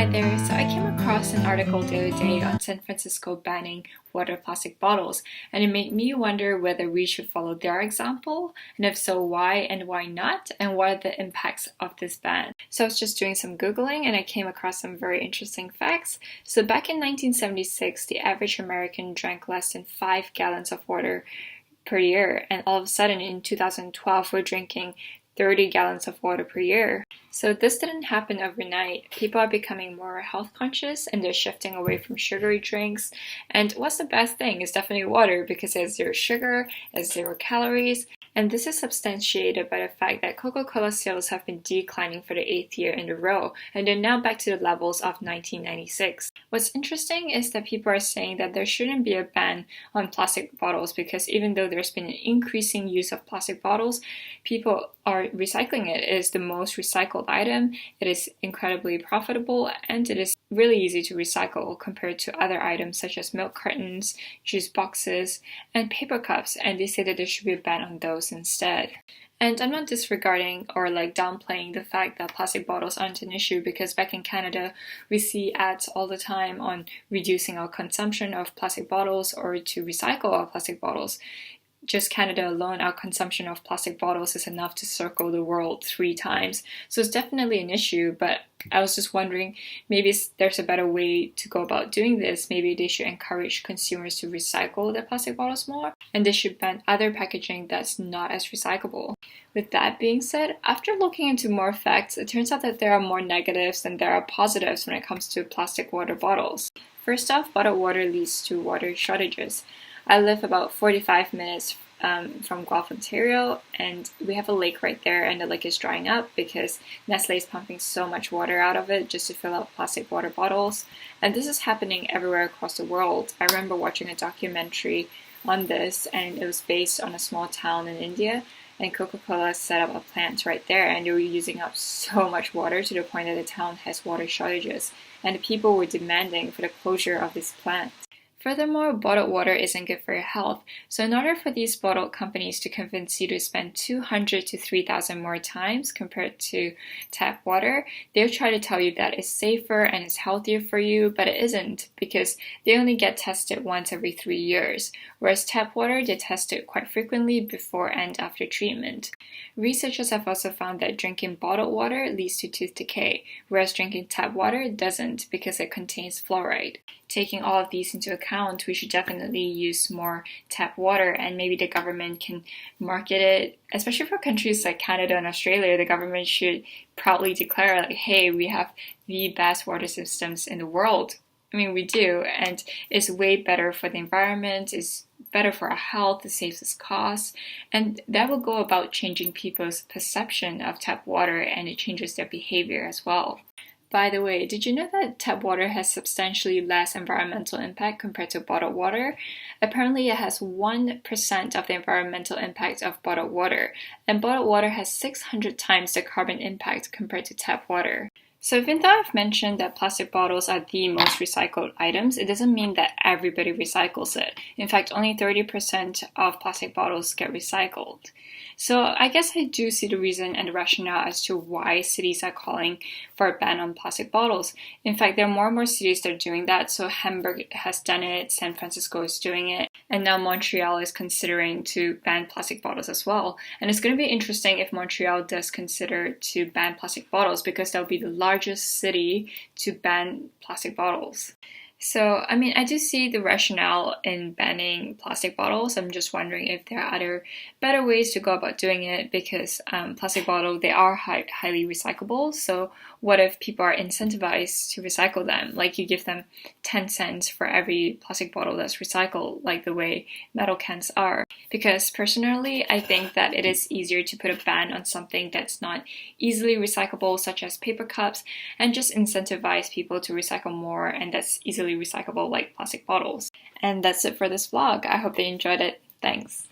Hi there. So I came across an article the other day on San Francisco banning water plastic bottles, and it made me wonder whether we should follow their example, and if so, why and why not, and what are the impacts of this ban. So I was just doing some Googling and I came across some very interesting facts. So back in 1976, the average American drank less than 5 gallons of water per year, and all of a sudden in 2012 we're drinking 30 gallons of water per year. So this didn't happen overnight. People are becoming more health conscious and they're shifting away from sugary drinks. And what's the best thing? It's definitely water because it has zero sugar, it has 0 calories. And this is substantiated by the fact that Coca-Cola sales have been declining for the 8th year in a row, and they're now back to the levels of 1996. What's interesting is that people are saying that there shouldn't be a ban on plastic bottles because even though there's been an increasing use of plastic bottles, people are recycling it. It is the most recycled item, it is incredibly profitable, and it is really easy to recycle compared to other items such as milk cartons, juice boxes, and paper cups, and they say that there should be a ban on those instead. And I'm not disregarding or downplaying the fact that plastic bottles aren't an issue because back in Canada, we see ads all the time on reducing our consumption of plastic bottles or to recycle our plastic bottles. Just Canada alone, our consumption of plastic bottles is enough to circle the world 3 times. So it's definitely an issue, but I was just wondering, maybe there's a better way to go about doing this. Maybe they should encourage consumers to recycle their plastic bottles more, and they should ban other packaging that's not as recyclable. With that being said, after looking into more facts, it turns out that there are more negatives than there are positives when it comes to plastic water bottles. First off, bottled water leads to water shortages. I live about 45 minutes from Guelph, Ontario, and we have a lake right there, and the lake is drying up because Nestle is pumping so much water out of it just to fill up plastic water bottles. And this is happening everywhere across the world. I remember watching a documentary on this, and it was based on a small town in India, and Coca-Cola set up a plant right there, and they were using up so much water to the point that the town has water shortages, and the people were demanding for the closure of this plant. Furthermore, bottled water isn't good for your health, so in order for these bottled companies to convince you to spend 200 to 3,000 more times compared to tap water, they'll try to tell you that it's safer and it's healthier for you, but it isn't because they only get tested once every 3 years, whereas tap water, they test it quite frequently before and after treatment. Researchers have also found that drinking bottled water leads to tooth decay, whereas drinking tap water doesn't because it contains fluoride. Taking all of these into account, we should definitely use more tap water, and maybe the government can market it, especially for countries like Canada and Australia. The government should proudly declare hey, we have the best water systems in the world. I mean, we do, and it's way better for the environment, it's better for our health, it saves us costs, and that will go about changing people's perception of tap water, and it changes their behavior as well. By the way, did you know that tap water has substantially less environmental impact compared to bottled water? Apparently, it has 1% of the environmental impact of bottled water, and bottled water has 600 times the carbon impact compared to tap water. So even though I've mentioned that plastic bottles are the most recycled items, it doesn't mean that everybody recycles it. In fact, only 30% of plastic bottles get recycled. So I guess I do see the reason and the rationale as to why cities are calling for a ban on plastic bottles. In fact, there are more and more cities that are doing that. So Hamburg has done it, San Francisco is doing it, and now Montreal is considering to ban plastic bottles as well. And it's going to be interesting if Montreal does consider to ban plastic bottles because that'll be the largest city to ban plastic bottles. So, I do see the rationale in banning plastic bottles. I'm just wondering if there are other better ways to go about doing it because plastic bottles, they are highly recyclable. So what if people are incentivized to recycle them? Like you give them 10 cents for every plastic bottle that's recycled, like the way metal cans are. Because personally, I think that it is easier to put a ban on something that's not easily recyclable, such as paper cups, and just incentivize people to recycle more and that's easily recyclable like plastic bottles. And that's it for this vlog. I hope they enjoyed it. Thanks.